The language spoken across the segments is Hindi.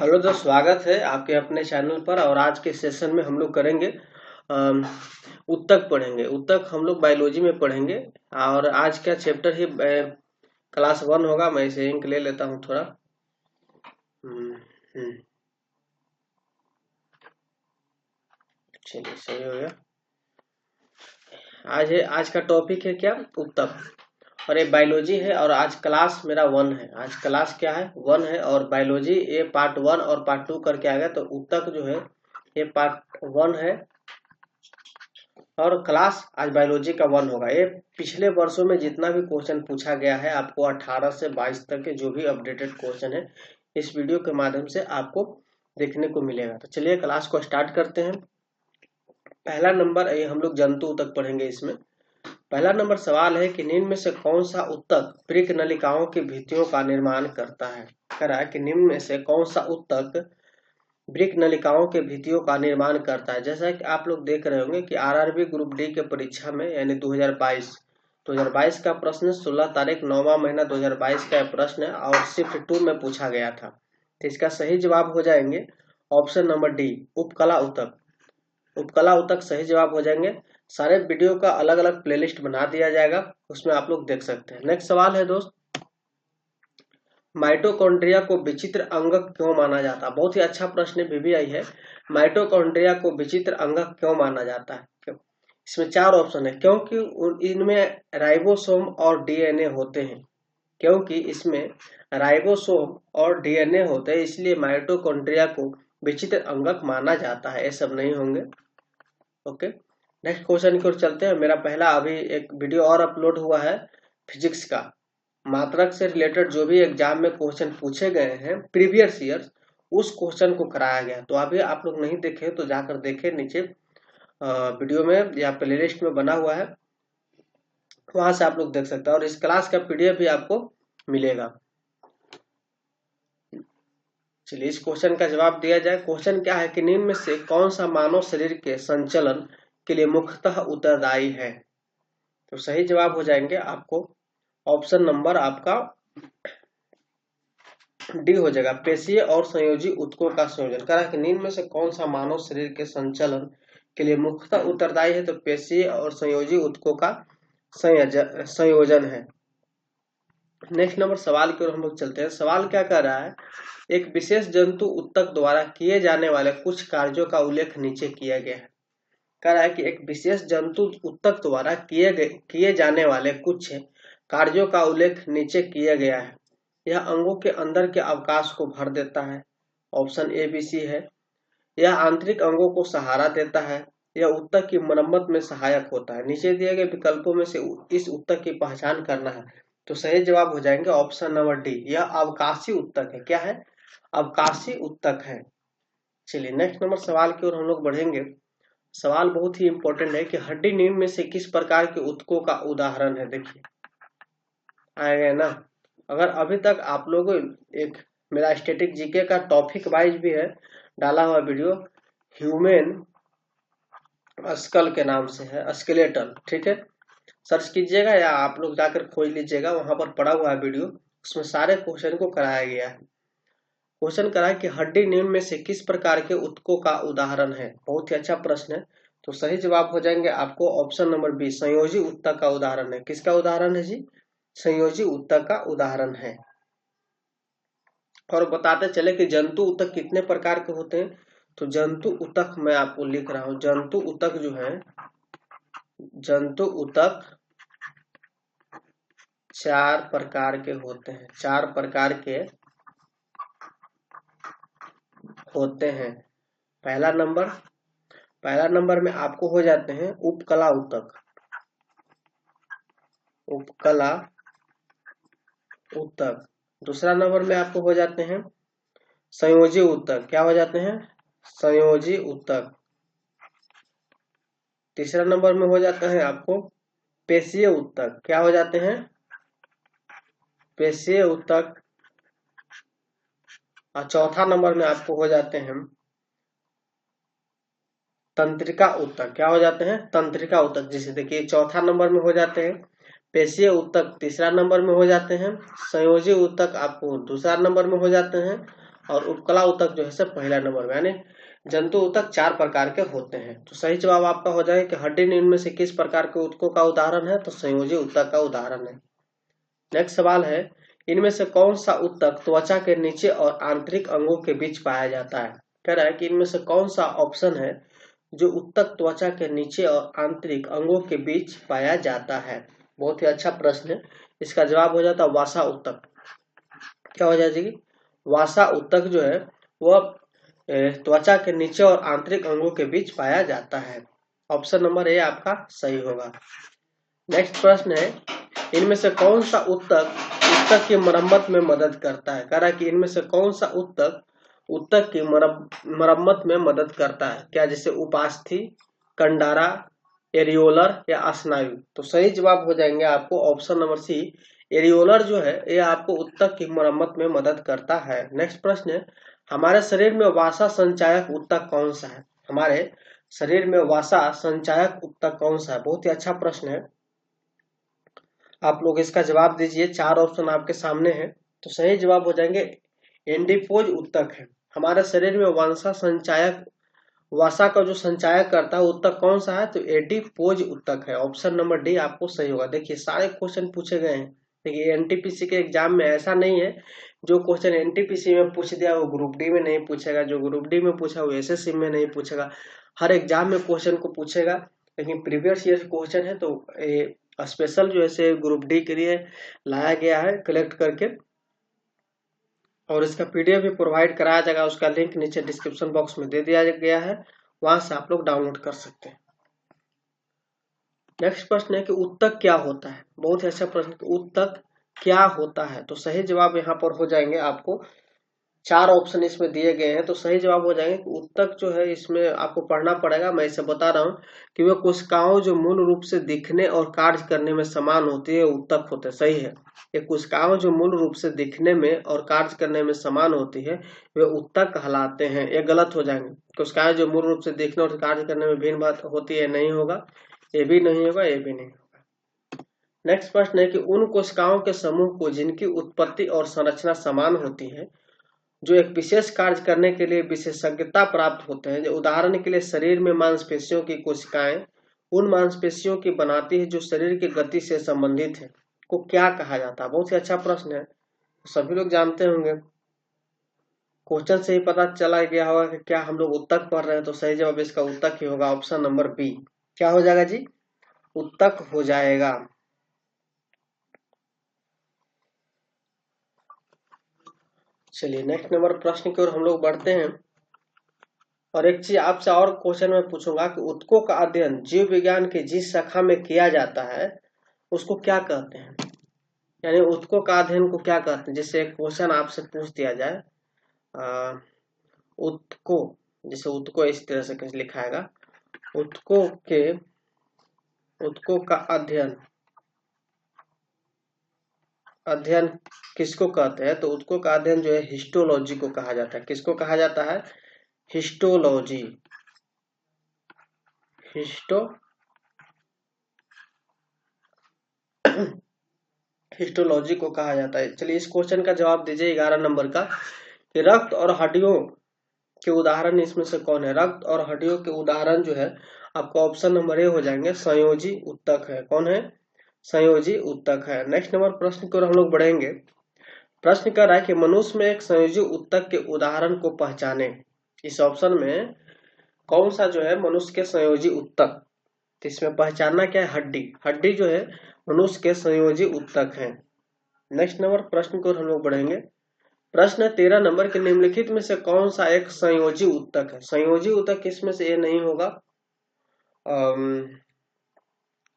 हेलो दोस्त, स्वागत है आपके अपने चैनल पर। और आज के सेशन में हम लोग करेंगे अम, उत्तक पढ़ेंगे। उत्तक हम लोग बायोलॉजी में पढ़ेंगे। और आज का चैप्टर ही क्लास 1 होगा। मैं इसे इंक ले लेता हूँ थोड़ा। हम्म, हम्म, चलिए सही हो गया। आज का टॉपिक है क्या? उत्तक। और ये बायोलॉजी है और आज क्लास मेरा 1 है। आज क्लास क्या है? 1 है। और बायोलॉजी ये पार्ट 1 और पार्ट 2 करके आ गया। तो उत्तक जो है ये पार्ट 1 है और क्लास आज बायोलॉजी का 1 होगा। ये पिछले वर्षों में जितना भी क्वेश्चन पूछा गया है, आपको 18 से 22 तक के जो भी अपडेटेड क्वेश्चन है इस वीडियो के माध्यम से आपको देखने को मिलेगा। तो चलिए क्लास को स्टार्ट करते हैं। पहला नंबर ये हम लोग जंतु ऊतक पढ़ेंगे। इसमें पहला नंबर सवाल है कि निम्न में से कौन सा ऊतक वृक्क नलिकाओं की भित्तियों का निर्माण करता है। कह रहा है कि निम्न में से कौन सा ऊतक वृक्क नलिकाओं के भित्तियों का निर्माण करता है। जैसा कि आप लोग देख रहे होंगे कि आरआरबी ग्रुप डी के परीक्षा में यानी 2022 का प्रश्न 16 तारीख 9वां महीना 2022 का प्रश्न है और शिफ्ट 2 में पूछा गया था। तो इसका सही जवाब हो जाएंगे ऑप्शन नंबर डी, उपकला ऊतक। उपकला ऊतक सही जवाब हो जाएंगे। सारे वीडियो का अलग अलग प्लेलिस्ट बना दिया जाएगा, उसमें आप लोग देख सकते हैं। नेक्स्ट सवाल है दोस्त, माइटोकॉन्ड्रिया को विचित्र अंगक क्यों माना जाता है? बहुत ही अच्छा प्रश्न बीबीआई है। माइटोकॉन्ड्रिया को विचित्र अंगक क्यों माना जाता है? क्यों? इसमें 4 ऑप्शन है। क्योंकि इनमें राइबोसोम और डीएनए होते हैं। क्योंकि इसमें राइबोसोम और डीएनए होते हैं इसलिए माइटोकॉन्ड्रिया को विचित्र अंगक माना जाता है। ये सब नहीं होंगे। ओके, नेक्स्ट क्वेश्चन की ओर चलते हैं। मेरा पहला अभी एक वीडियो और अपलोड हुआ है फिजिक्स का। मात्रक से रिलेटेड जो भी एग्जाम में क्वेश्चन पूछे गए हैं प्रीवियस ईयर, उस क्वेश्चन को कराया गया। तो अभी आप लोग नहीं देखे तो जाकर देखें, नीचे वीडियो में या प्लेलिस्ट में बना हुआ है, वहां से आप लोग देख सकते हैं। और इस क्लास का पीडीएफ भी आपको मिलेगा। चलिए इस क्वेश्चन का जवाब दिया जाए। क्वेश्चन क्या है कि निम्न में से कौन सा मानव शरीर के संचलन के लिए मुख्यतः उत्तरदायी है? तो सही जवाब हो जाएंगे आपको ऑप्शन नंबर आपका डी हो जाएगा, पेशीय और संयोजी ऊतकों का संयोजन। कह रहा है कि निम्न में से कौन सा मानव शरीर के संचलन के लिए मुख्यतः उत्तरदायी है? तो पेशीय और संयोजी ऊतकों का संयोजन है। नेक्स्ट नंबर सवाल की ओर हम लोग चलते हैं। सवाल क्या कर रहा है, एक विशेष जंतु ऊतक द्वारा किए जाने वाले कुछ कार्यों का उल्लेख नीचे किया गया है। कह रहा है कि एक विशेष जंतु ऊतक द्वारा किए जाने वाले कुछ कार्यों का उल्लेख नीचे किया गया है। यह अंगों के अंदर के अवकाश को भर देता है, ऑप्शन ए बी सी है। यह आंतरिक अंगों को सहारा देता है। यह ऊतक की मरम्मत में सहायक होता है। नीचे दिए गए विकल्पों में से इस ऊतक की पहचान करना है। तो सही जवाब हो जाएंगे ऑप्शन नंबर डी, यह अवकाशी ऊतक है। क्या है? अवकाशी ऊतक है। चलिए नेक्स्ट नंबर सवाल की ओर हम लोग बढ़ेंगे। सवाल बहुत ही इंपॉर्टेंट है कि हड्डी निम्न में से किस प्रकार के ऊतकों का उदाहरण है? देखिए आएगा ना। अगर अभी तक आप लोगों एक मेरा स्टैटिक जीके का टॉपिक वाइज भी है डाला हुआ वीडियो, ह्यूमन स्कल के नाम से है, स्केलेटल, ठीक है, सर्च कीजिएगा या आप लोग जाकर खोज लीजिएगा, वहां पर पड़ा हुआ है वीडियो। उसमें सारे क्वेश्चन को कराया गया है। क्वेश्चन कराया कि हड्डी निम्न में से किस प्रकार के ऊतकों का उदाहरण है। बहुत ही अच्छा प्रश्न है। तो सही जवाब हो जाएंगे आपको ऑप्शन नंबर बी, संयोजी ऊतक का उदाहरण है। किसका उदाहरण है जी? संयोजी ऊतक का उदाहरण है। और बताते चले कि जंतु ऊतक कितने प्रकार के होते हैं। तो जंतु ऊतक मैं आपको लिख रहा हूं। जंतु ऊतक जो है, जंतु ऊतक 4 प्रकार के होते हैं। 4 प्रकार के होते हैं। पहला नंबर में आपको हो जाते हैं उपकला ऊतक। उपकला ऊतक। दूसरा नंबर में आपको हो जाते हैं संयोजी ऊतक। क्या हो जाते हैं? संयोजी ऊतक। तीसरा नंबर में हो जाते हैं आपको पेशीय ऊतक। क्या हो जाते हैं? पेशीय ऊतक। और चौथा नंबर में आपको हो जाते हैं तंत्रिका ऊतक। क्या हो जाते हैं? तंत्रिका ऊतक। जैसे देखिए चौथा नंबर में हो जाते हैं पेशीय ऊतक, तीसरा नंबर में हो जाते हैं संयोजी ऊतक, आपको दूसरा नंबर में हो जाते हैं, और उपकला ऊतक जो है से पहला नंबर में, यानी जंतु ऊतक 4 प्रकार के होते हैं। तो सही जवाब आपका हो जाएगा कि हड्डी इनमें से किस प्रकार के ऊतकों का उदाहरण है, तो संयोजी ऊतक का उदाहरण है। नेक्स्ट सवाल है, इनमें से कौन सा ऊतक त्वचा के नीचे और आंतरिक अंगों के बीच पाया जाता है। कह रहा है कि इनमें से कौन सा ऑप्शन है जो ऊतक त्वचा के नीचे और आंतरिक अंगों के बीच पाया जाता है। बहुत ही अच्छा प्रश्न है। इसका जवाब हो जाता है वासा ऊतक। क्या हो जाएगी, वासा ऊतक जो है वह त्वचा के नीचे और आंतरिक अंगों के बीच पाया जाता है। ऑप्शन नंबर ए आपका सही होगा। नेक्स्ट प्रश्न है, इनमें से कौन सा ऊतक ऊतक की मरम्मत में मदद करता है। कह रहा है कि इनमें से कौन सा ऊतक ऊतक की मरम्मत में मदद करता है। क्या, जैसे उपास्थि, कंडारा, एरियोलर या स्नायु। तो सही जवाब हो जाएंगे आपको ऑप्शन नंबर सी, एरियोलर जो है ये आपको ऊतक की मरम्मत में मदद करता है। नेक्स्ट प्रश्न है, हमारे शरीर में वासा संचायक ऊतक कौन सा है। हमारे शरीर में वासा संचायक ऊतक कौन सा है। बहुत ही अच्छा प्रश्न है, आप लोग इसका जवाब दीजिए। 4 ऑप्शन आपके सामने है। तो सही जवाब हो जाएंगे एंडीपोज ऊतक है। हमारे शरीर में वसा संचायक वसा का जो संचायक करता है ऊतक कौन सा है, तो एडीपोज ऊतक है। ऑप्शन नंबर डी आपको सही होगा। देखिए सारे क्वेश्चन पूछे गए हैं। देखिए एनटीपीसी के एग्जाम में ऐसा नहीं है जो क्वेश्चन एनटीपीसी में पूछ दिया वो ग्रुप डी में नहीं पूछेगा, जो ग्रुप डी में पूछा वो एसएससी में नहीं पूछेगा। हर एग्जाम में क्वेश्चन को पूछेगा, लेकिन प्रीवियस ईयर क्वेश्चन है तो स्पेशल जो है ग्रुप डी के लिए लाया गया है कलेक्ट करके, और इसका पीडीएफ भी प्रोवाइड कराया जाएगा। उसका लिंक नीचे डिस्क्रिप्शन बॉक्स में दे दिया गया है, वहां से आप लोग डाउनलोड कर सकते हैं। नेक्स्ट प्रश्न है कि ऊतक क्या होता है। बहुत ही अच्छा प्रश्न, ऊतक क्या होता है। तो सही जवाब यहाँ पर हो जाएंगे आपको 4 ऑप्शन इसमें दिए गए हैं। तो सही जवाब हो जाएंगे कि ऊतक जो है इसमें आपको पढ़ना पड़ेगा। मैं इसे बता रहा हूँ कि वे कोशिकाओं जो मूल रूप से दिखने और कार्य करने में समान होती है ऊतक होते हैं। सही है, ये कोशिकाओं जो मूल रूप से दिखने में और कार्य करने में समान होती है वे ऊतक कहलाते हैं। ये गलत हो जाएंगे। कोशिकाएं जो मूल रूप से दिखने और कार्य करने में भिन्न बात होती है, नहीं होगा, ये भी नहीं होगा, ये भी नहीं होगा। नेक्स्ट प्रश्न है कि उन कोशिकाओं के समूह को जिनकी उत्पत्ति और संरचना समान होती है, जो एक विशेष कार्य करने के लिए विशेषज्ञता प्राप्त होते हैं। जो उदाहरण के लिए शरीर में मांसपेशियों की कोशिकाएं उन मांसपेशियों की बनाती है जो शरीर की गति से संबंधित है, को क्या कहा जाता है। बहुत ही अच्छा प्रश्न है, सभी लोग जानते होंगे, क्वेश्चन से ही पता चला गया होगा कि क्या हम लोग ऊतक पढ़ रहे हैं। तो सही जवाब इसका ऊतक ही होगा। ऑप्शन नंबर बी क्या हो जाएगा जी, ऊतक हो जाएगा। चलिए नेक्स्ट नंबर प्रश्न की ओर हम लोग बढ़ते हैं। और एक चीज आपसे और क्वेश्चन में पूछूंगा कि ऊतकों का अध्ययन जीव विज्ञान की जिस शाखा में किया जाता है उसको क्या कहते हैं। यानी ऊतकों का अध्ययन को क्या कहते हैं। जैसे एक क्वेश्चन आपसे पूछ दिया जाए, ऊतकों, जैसे ऊतकों इस तरह से कैसे लिखाएगा, ऊतकों के ऊतकों का अध्ययन अध्ययन किसको कहते हैं। तो ऊतकों का अध्ययन जो है हिस्टोलॉजी को कहा जाता है। किसको कहा जाता है, हिस्टोलॉजी, हिस्टोलॉजी को कहा जाता है। चलिए इस क्वेश्चन का जवाब दीजिए 11 नंबर का, कि रक्त और हड्डियों के उदाहरण इसमें से कौन है। रक्त और हड्डियों के उदाहरण जो है आपको ऑप्शन नंबर ए हो जाएंगे, संयोजी ऊतक है। कौन है, संयोजी ऊतक है। नेक्स्ट नंबर प्रश्न की ओर हम लोग बढ़ेंगे। प्रश्न कर रहा है कि मनुष्य में एक संयोजी ऊतक के उदाहरण को पहचाने। इस ऑप्शन में कौन सा जो है मनुष्य के संयोजी ऊतक, तो इसमें पहचानना क्या है, हड्डी। हड्डी जो है मनुष्य के संयोजी ऊतक है। नेक्स्ट नंबर प्रश्न को हम लोग बढ़ेंगे। प्रश्न 13 नंबर के निम्नलिखित में से कौन सा एक संयोजी ऊतक है। संयोजी ऊतक किसमें से ये नहीं होगा,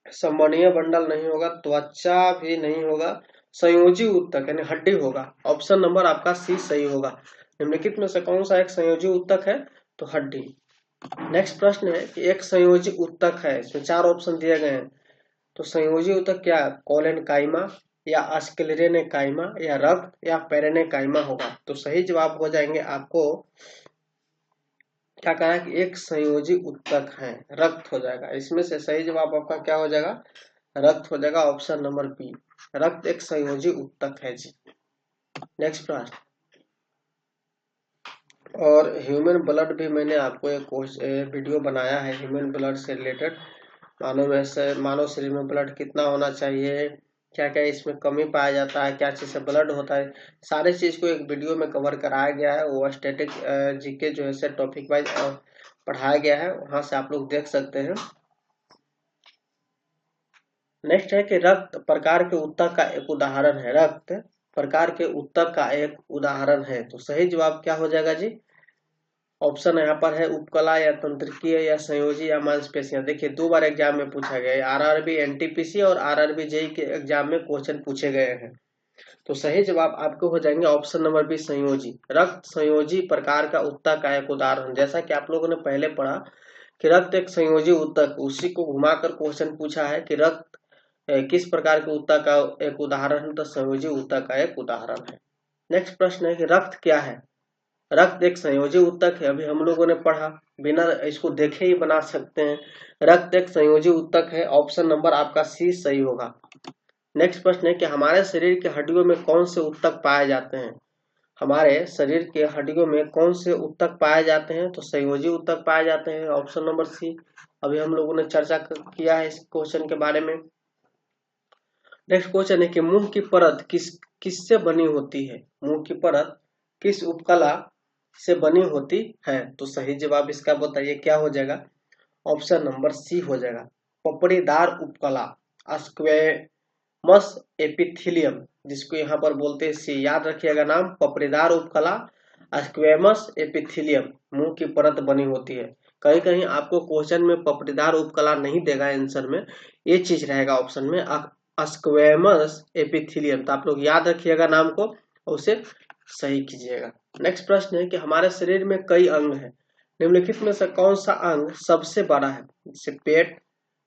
संवहनीय बंडल नहीं होगा, त्वचा भी नहीं होगा, संयोजी ऊतक यानी हड्डी होगा। ऑप्शन नंबर आपका सी सही होगा। निम्नलिखित में से कौन सा एक संयोजी ऊतक है, तो हड्डी। नेक्स्ट प्रश्न है कि एक संयोजी ऊतक है, इसमें 4 ऑप्शन दिए गए हैं। तो संयोजी ऊतक क्या, कोलेनकाइमा या स्क्लेरेनकाइमा या रक्त या पेरेनेकाइमा होगा। तो सही जवाब हो जाएंगे आपको क्या कहा कि एक संयोजी ऊतक है, रक्त हो जाएगा। इसमें से सही जवाब आपका क्या हो जाएगा, रक्त हो जाएगा। ऑप्शन नंबर बी, रक्त एक संयोजी ऊतक है जी। नेक्स्ट प्रश्न, और ह्यूमन ब्लड भी मैंने आपको एक वीडियो बनाया है ह्यूमन ब्लड से रिलेटेड। मानव शरीर में ब्लड कितना होना चाहिए, क्या क्या इसमें कमी पाया जाता है, क्या चीज़ से ब्लड होता है, सारे चीज़ को एक वीडियो में कवर कराया गया है। वो स्टैटिक जीके जो है टॉपिक वाइज पढ़ाया गया है, वहां से आप लोग देख सकते हैं। नेक्स्ट है कि रक्त प्रकार के ऊतक का एक उदाहरण है। रक्त प्रकार के ऊतक का एक उदाहरण है, तो सही जवाब क्या हो जाएगा जी? ऑप्शन यहाँ पर है उपकला या तंत्रिकीय या संयोजी या मांसपेशियां। देखिए 2 बार एग्जाम में पूछा गया है, आरआरबी एनटीपीसी और आरआरबी जेई के एग्जाम में क्वेश्चन पूछे गए हैं। तो सही जवाब आपको हो जाएंगे ऑप्शन नंबर बी संयोजी। रक्त संयोजी प्रकार का ऊतक का एक उदाहरण, जैसा कि आप लोगों ने पहले पढ़ा कि रक्त एक संयोजी ऊतक, उसी को घुमाकर क्वेश्चन पूछा है कि रक्त किस प्रकार के ऊतक का एक उदाहरण है, तो संयोजी ऊतक का एक उदाहरण है। नेक्स्ट प्रश्न है कि रक्त क्या है? रक्त एक संयोजी ऊतक है, अभी हम लोगों ने पढ़ा, बिना इसको देखे ही बना सकते हैं। रक्त एक संयोजी ऊतक है, ऑप्शन नंबर आपका सी सही होगा। नेक्स्ट प्रश्न है कि हमारे शरीर के हड्डियों में कौन से ऊतक पाए जाते हैं? हमारे शरीर के हड्डियों में कौन से ऊतक पाए जाते हैं? तो संयोजी ऊतक पाए जाते हैं, ऑप्शन नंबर सी। अभी हम लोगों ने चर्चा किया है इस क्वेश्चन के बारे में। नेक्स्ट क्वेश्चन है कि मुंह की परत किससे बनी होती है? मुंह की परत किस उपकला से बनी होती है? तो सही जवाब इसका बताइए क्या हो जाएगा? ऑप्शन नंबर सी हो जाएगा, पपड़ीदार उपकला, स्क्वैमस एपिथेलियम, जिसको यहाँ पर बोलते हैं सी। याद रखिएगा नाम, पपड़ीदार उपकला, स्क्वैमस एपिथेलियम, मुंह की परत बनी होती है। कहीं कहीं आपको क्वेश्चन में पपड़ीदार उपकला नहीं देगा आंसर में, ये चीज रहेगा ऑप्शन में स्क्वैमस एपिथेलियम। तो आप लोग याद रखिएगा नाम को और उसे सही कीजिएगा। नेक्स्ट प्रश्न है कि हमारे शरीर में कई अंग हैं, निम्नलिखित में से कौन सा अंग सबसे बड़ा है? जैसे पेट,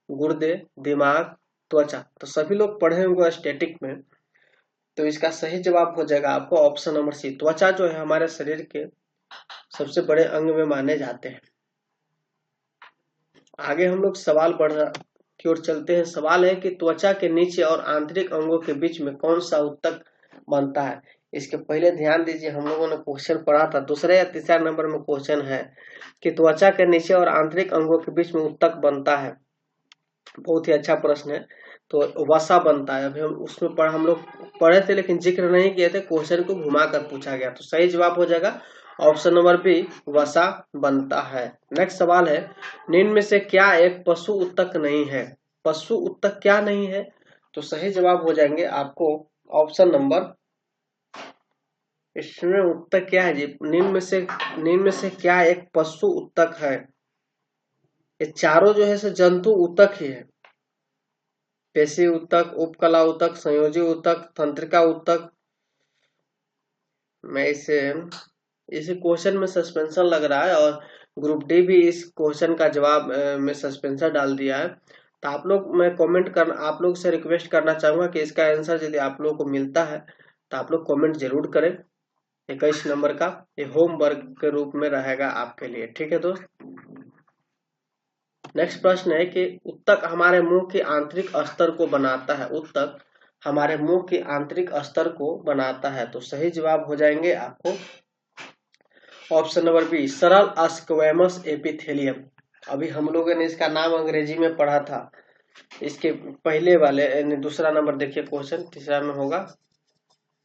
गुर्दे, दिमाग, त्वचा। तो सभी लोग पढ़े होंगे स्टैटिक में, तो इसका सही जवाब हो जाएगा आपको ऑप्शन नंबर सी। त्वचा जो है हमारे शरीर के सबसे बड़े अंग में माने जाते हैं। आगे हम लोग सवाल बढ़ की ओर चलते हैं। सवाल है कि त्वचा के नीचे और आंतरिक अंगों के बीच में कौन सा ऊतक बनता है? इसके पहले ध्यान दीजिए, हम लोगों ने क्वेश्चन पढ़ा था, दूसरे या तीसरा नंबर में क्वेश्चन है कि त्वचा के नीचे और आंतरिक अंगों के बीच में ऊतक बनता है। बहुत ही अच्छा प्रश्न है। तो वसा बनता है, अभी हम लोग पढ़े थे लेकिन जिक्र नहीं किए थे, क्वेश्चन को घुमा कर पूछा गया। तो सही जवाब हो जाएगा ऑप्शन नंबर बी, वसा बनता है। नेक्स्ट सवाल है, निम्न में से क्या एक पशु ऊतक नहीं है? पशु ऊतक क्या नहीं है? तो सही जवाब हो जाएंगे आपको ऑप्शन नंबर, इसमें ऊतक क्या है जी? निम्न में से क्या एक पशु ऊतक है? ये चारों जो है जंतु ऊतक ही है। पेशी ऊतक, उपकला ऊतक, संयोजी ऊतक, तंत्रिका ऊतक। मैं इसे क्वेश्चन में सस्पेंशन लग रहा है और ग्रुप डी भी इस क्वेश्चन का जवाब में सस्पेंशन डाल दिया है। तो आप लोग से रिक्वेस्ट करना चाहूंगा कि इसका आंसर यदि आप लोगों को मिलता है तो आप लोग कमेंट जरूर करें। 21 नंबर का ये होमवर्क के रूप में रहेगा आपके लिए, ठीक है दोस्त। नेक्स्ट प्रश्न है कि ऊतक हमारे मुंह के आंतरिक स्तर को बनाता है। ऊतक हमारे मुंह के आंतरिक स्तर को बनाता है, तो सही जवाब हो जाएंगे आपको ऑप्शन नंबर बी, सरल स्क्वैमस एपिथेलियम। अभी हम लोगों ने इसका नाम अंग्रेजी में पढ़ा था। इसके पहले वाले दूसरा नंबर देखिए क्वेश्चन, तीसरा में होगा,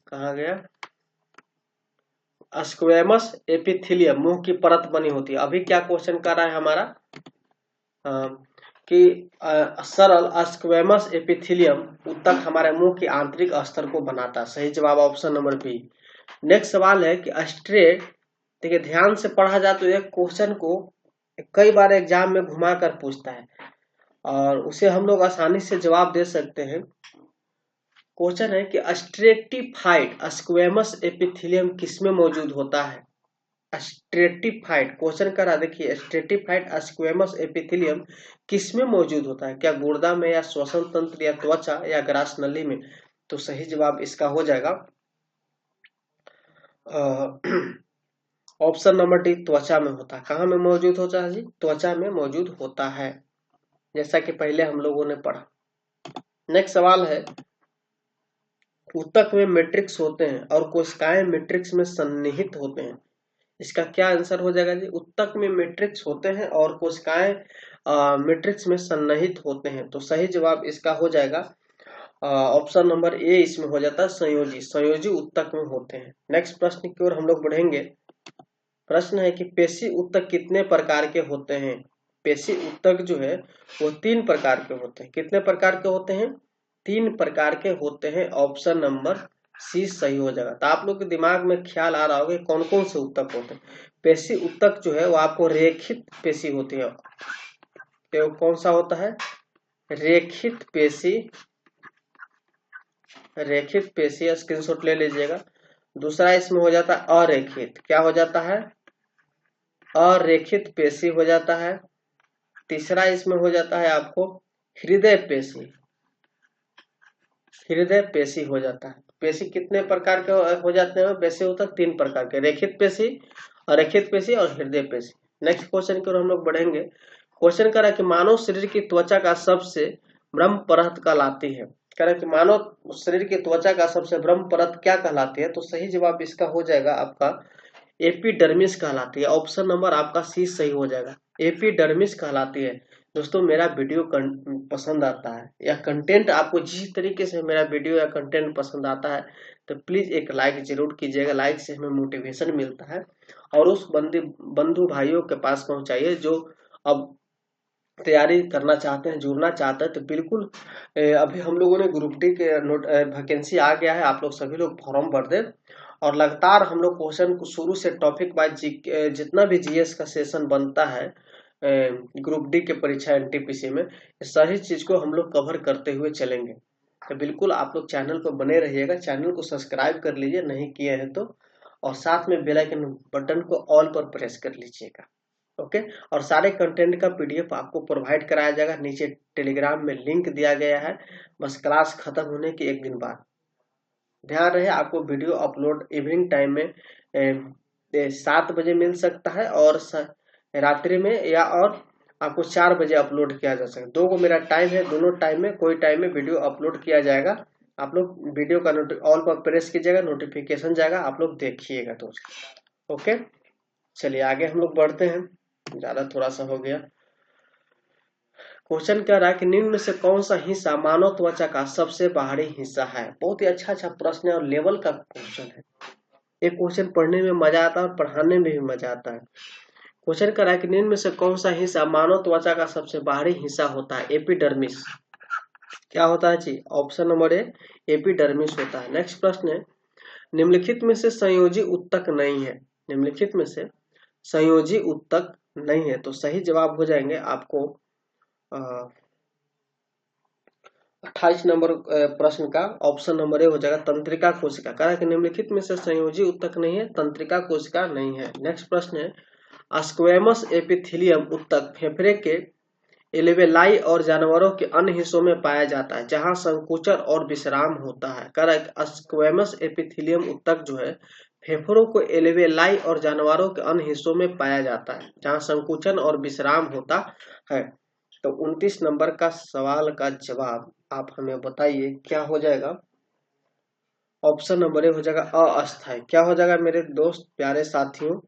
कहाँ गया? स्क्वैमस एपिथेलियम, मुंह की परत बनी होती है। अभी क्या क्वेश्चन कर रहा है हमारा कि सरल स्क्वैमस एपिथेलियम ऊतक हमारे मुंह के आंतरिक स्तर को बनाता है। सही जवाब ऑप्शन नंबर बी। नेक्स्ट सवाल है कि स्ट्रेट, देखिए ध्यान से पढ़ा जाए तो एक क्वेश्चन को कई बार एग्जाम में घुमा कर पूछता है और उसे हम लोग आसानी से जवाब दे सकते हैं। क्वेश्चन है कि स्ट्रेटिफाइड स्क्वैमस एपिथेलियम किसमें मौजूद होता है? स्ट्रेटिफाइड क्वेश्चन करा, देखिए स्ट्रेटिफाइड स्क्वैमस एपिथेलियम किसमें मौजूद होता है? क्या गुर्दा में, या श्वसन तंत्र, या त्वचा, या ग्रास नली में? तो सही जवाब इसका हो जाएगा ऑप्शन नंबर डी, त्वचा में होता है। कहाँ में मौजूद होता है जी? त्वचा में मौजूद होता है, जैसा कि पहले हम लोगों ने पढ़ा। नेक्स्ट सवाल है, ऊतक में मैट्रिक्स होते हैं और कोशिकाएं मैट्रिक्स में सन्निहित होते हैं, इसका क्या आंसर हो जाएगा जी? उत्तक में मैट्रिक्स होते हैं और कोशिकाएं मैट्रिक्स में सन्निहित होते हैं। तो सही जवाब इसका हो जाएगा ऑप्शन नंबर ए, इसमें हो जाता है संयोजी। संयोजी उत्तक में होते हैं। नेक्स्ट प्रश्न की ओर हम लोग बढ़ेंगे। प्रश्न है कि पेशी उत्तक कितने प्रकार के होते हैं? पेशी उत्तक जो है वो 3 प्रकार के होते हैं। कितने प्रकार के होते हैं? 3 प्रकार के होते हैं। ऑप्शन नंबर सी सही हो जाएगा। तो आप लोग के दिमाग में ख्याल आ रहा होगा कौन कौन से उत्तक होते हैं। पेशी उत्तक जो है वो आपको रेखित पेशी होती है। तो कौन सा होता है? रेखित पेशी। रेखित पेशी स्क्रीनशॉट ले लीजिएगा। दूसरा इसमें हो जाता है अरेखित। क्या हो जाता है? अरेखित पेशी हो जाता है। तीसरा इसमें हो जाता है आपको हृदय पेशी। हृदय पेशी हो जाता है। पेशी कितने प्रकार के हो जाते हैं? पेशी होता है 3 प्रकार के, रेखित पेशी, अरेखित पेशी और हृदय पेशी। नेक्स्ट क्वेश्चन की ओर हम लोग बढ़ेंगे। क्वेश्चन कह रहा है कि मानव शरीर की त्वचा का सबसे ब्रह्म परत कहलाती है। कह रहा है कि मानव शरीर की त्वचा का सबसे ब्रह्म परत क्या कहलाती है? तो सही जवाब इसका हो जाएगा आपका एपिडर्मिस कहलाती है। ऑप्शन नंबर आपका सी सही हो जाएगा। एपिडर्मिस कहलाती है। दोस्तों मेरा वीडियो पसंद आता है या कंटेंट आपको जिस तरीके से मेरा वीडियो या कंटेंट पसंद आता है तो प्लीज एक लाइक जरूर कीजिएगा। लाइक से हमें मोटिवेशन मिलता है और उस बंधु भाइयों के पास पहुंचाइए जो अब तैयारी करना चाहते हैं, जुड़ना चाहते हैं। तो बिल्कुल अभी हम लोगों ने ग्रुप डी के वैकेंसी आ गया है। आप लोग सभी लोग फॉर्म भर दें और लगातार हम लोग क्वेश्चन को शुरू से टॉपिक वाइज जितना भी जीएस का सेशन बनता है ग्रुप डी के परीक्षा एनटीपीसी में, सारी चीज को हम लोग कवर करते हुए चलेंगे। तो बिल्कुल आप लोग चैनल पर बने रहिएगा। चैनल को सब्सक्राइब कर लीजिए नहीं किए हैं तो, और साथ में बेल आइकन बटन को ऑल पर प्रेस कर लीजिएगा। ओके, और सारे कंटेंट का पीडीएफ आपको प्रोवाइड कराया जाएगा। नीचे टेलीग्राम में लिंक दिया गया है। बस क्लास खत्म होने के 1 दिन बाद। ध्यान रहे आपको वीडियो अपलोड इवनिंग टाइम में 7 बजे मिल सकता है और रात्रि में, या और आपको 4 बजे अपलोड किया जा सकता है। 2 को मेरा टाइम है, दोनों टाइम में कोई टाइम में वीडियो अपलोड किया जाएगा। आप लोग वीडियो का ऑल पर प्रेस कीजिएगा, नोटिफिकेशन जाएगा, आप लोग देखिएगा दोस्तों। ओके, चलिए आगे हम लोग बढ़ते हैं। ज्यादा थोड़ा सा हो गया। क्वेश्चन कह रहा है कि निम्न में से कौन सा हिस्सा मानव त्वचा का सबसे बाहरी हिस्सा है? बहुत ही अच्छा प्रश्न है और लेवल का क्वेश्चन है। एक क्वेश्चन पढ़ने में मजा आता है और पढ़ाने में भी मजा आता है। क्वेश्चन कह रहा है कि निम्न में से कौन सा हिस्सा मानव त्वचा का सबसे बाहरी हिस्सा होता है? एपिडर्मिस। क्या होता है जी? ऑप्शन नंबर ए, एपिडर्मिस होता है। नेक्स्ट प्रश्न है, निम्नलिखित में से संयोजी उत्तक नहीं है। निम्नलिखित में से संयोजी उत्तक नहीं है। तो सही जवाब हो जाएंगे आपको 28 नंबर प्रश्न का ऑप्शन नंबर ए हो जाएगा तंत्रिका कोशिका। कह रहा है कि निम्नलिखित में से संयोजी उत्तक नहीं है, तंत्रिका कोशिका नहीं है। नेक्स्ट प्रश्न है, स्क्वैमस एपिथेलियम उत्तक फेफड़े के एल्वेलाई और जानवरों के अन्य हिस्सों में पाया जाता है जहां संकुचन और विश्राम होता है। कह रहा है स्क्वैमस एपिथेलियम उत्तक जो है फेफड़ों को एल्वेलाई और जानवरों के अन्य हिस्सों में पाया जाता है जहां संकुचन और विश्राम होता है। तो 29 नंबर का सवाल का जवाब आप हमें बताइए क्या हो जाएगा? ऑप्शन नंबर ए हो जाएगा अस्थाई। क्या हो जाएगा मेरे दोस्त प्यारे साथियों?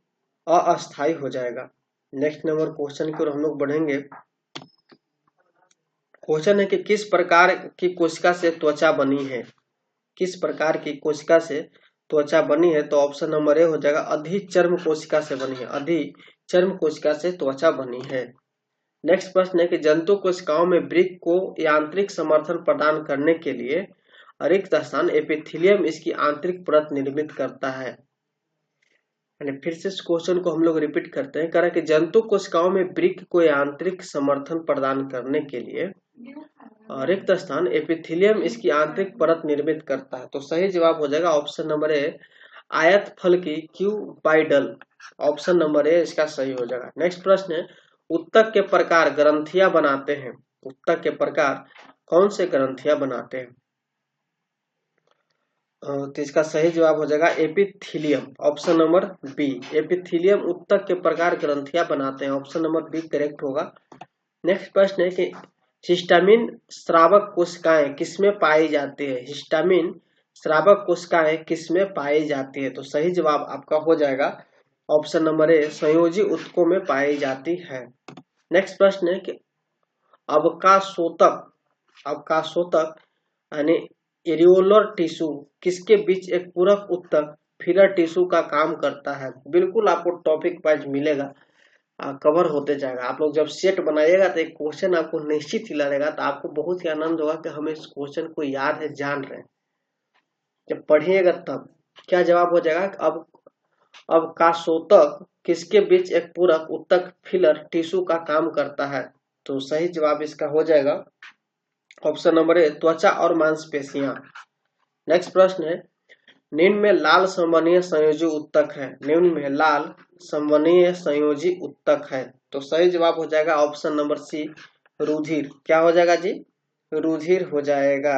अस्थाई हो जाएगा। नेक्स्ट नंबर क्वेश्चन की ओर हम लोग बढ़ेंगे। क्वेश्चन है कि किस प्रकार की कोशिका से त्वचा बनी है? किस प्रकार की कोशिका से त्वचा बनी है? तो ऑप्शन नंबर ए हो जाएगा अधिचर्म कोशिका से बनी है। अधिचर्म कोशिका से त्वचा बनी है। नेक्स्ट प्रश्न है कि जंतु कोशिकाओं में वृक्क को यांत्रिक समर्थन प्रदान करने के लिए रिक्त स्थान एपिथेलियम इसकी आंतरिक परत निर्मित करता है। फिर से इस क्वेश्चन को हम लोग रिपीट करते हैं। कह रहा है कि जंतु कोशिकाओं में वृक्क को यांत्रिक समर्थन प्रदान करने के लिए रिक्त स्थान एपिथेलियम इसकी आंतरिक परत निर्मित करता है। तो सही जवाब हो जाएगा ऑप्शन नंबर ए, आयत फल की क्यूबाइडल। ऑप्शन नंबर ए इसका सही हो जाएगा। नेक्स्ट प्रश्न है, उत्तक के प्रकार ग्रंथियां बनाते हैं। उत्तक के प्रकार कौन से ग्रंथियां बनाते हैं? तो इसका सही जवाब हो जाएगा epithelium. Option number B, epithelium उत्तक के प्रकार ग्रंथियां बनाते हैं। ऑप्शन नंबर बी करेक्ट होगा। नेक्स्ट प्रश्न है कि हिस्टामिन स्रावक कोशिकाएं किसमें पाई जाती है? हिस्टामिन स्रावक कोशिकाएं किसमें पाई जाती है? तो सही जवाब आपका हो जाएगा ऑप्शन नंबर ए संयोजी ऊतकों में पाई जाती है। नेक्स्ट प्रश्न है कि अवकाशोतक यानी एरियोलर टिश्यू किसके बीच एक पूरक उत्तक फिलर टिश्यू का काम करता है। बिल्कुल आपको टॉपिक वाइज मिलेगा, कवर होते जाएगा। आप लोग जब सेट बनाइएगा तो एक क्वेश्चन आपको निश्चित ही लगेगा, तो आपको बहुत ही आनंद होगा कि हमें इस क्वेश्चन को याद है, जान रहे हैं। जब पढ़िएगा तब क्या जवाब हो जाएगा। अब अवकाशोतक किसके बीच एक पूरक उत्तक फिलर टिश्यू का काम करता है, तो सही जवाब इसका हो जाएगा ऑप्शन नंबर ए त्वचा और मांसपेशियां। नेक्स्ट प्रश्न है निम्न में लाल संवहनीय संयोजी उत्तक है। निम्न में लाल संवहनीय संयोजी उत्तक है, तो सही जवाब हो जाएगा ऑप्शन नंबर सी रुधिर। क्या हो जाएगा जी, रुधिर हो जाएगा।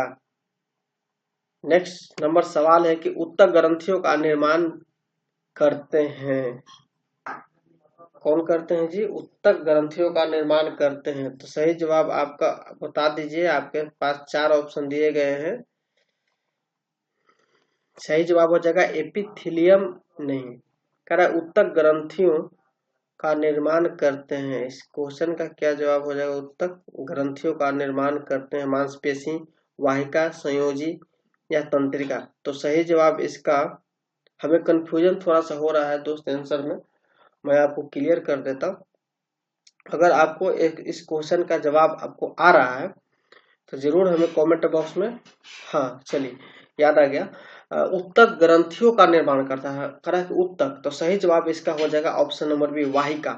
नेक्स्ट नंबर सवाल है कि उत्तक ग्रंथियों का निर्माण करते हैं, कौन करते हैं जी, उत्तक ग्रंथियों का निर्माण करते हैं। तो सही जवाब आपका बता दीजिए, आपके पास 4 ऑप्शन दिए गए हैं। सही जवाब हो जाएगा एपिथेलियम नहीं, कह रहा है उत्तक ग्रंथियों का निर्माण करते हैं। इस क्वेश्चन का क्या जवाब हो जाएगा, उत्तक ग्रंथियों का निर्माण करते हैं मांसपेशी, वाहिका, संयोजी या तंत्रिका। तो सही जवाब इसका, हमें कंफ्यूजन थोड़ा सा हो रहा है दोस्त आंसर में, मैं आपको क्लियर कर देता हूँ। अगर आपको एक इस क्वेश्चन का जवाब आपको आ रहा है तो जरूर हमें कमेंट बॉक्स में, हाँ चलिए याद आ गया, उत्तक ग्रंथियों का निर्माण करता है, करा कि उत्तक, तो सही जवाब इसका हो जाएगा ऑप्शन नंबर बी वाहिका।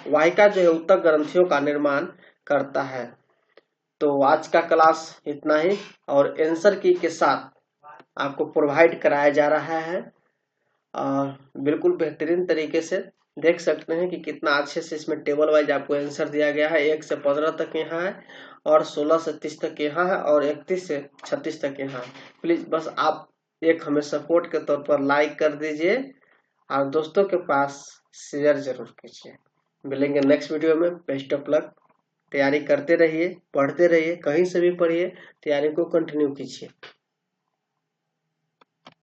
वाहिका जो है उत्तक ग्रंथियों का निर्माण करता है। तो आज का क्लास इतना ही, और आंसर की के साथ आपको प्रोवाइड कराया जा रहा है। बिल्कुल बेहतरीन तरीके से देख सकते हैं कि कितना अच्छे से इसमें टेबल वाइज आपको आंसर दिया गया है। 1 से 15 तक यहाँ है, और 16 से 30 तक यहाँ है, और 31 से 36 तक यहाँ है। प्लीज बस आप एक हमें सपोर्ट के तौर पर लाइक कर दीजिए और दोस्तों के पास शेयर जरूर कीजिए। मिलेंगे नेक्स्ट वीडियो में। बेस्ट ऑफ लक, तैयारी करते रहिए, पढ़ते रहिए, कहीं से भी पढ़िए, तैयारी को कंटिन्यू कीजिए।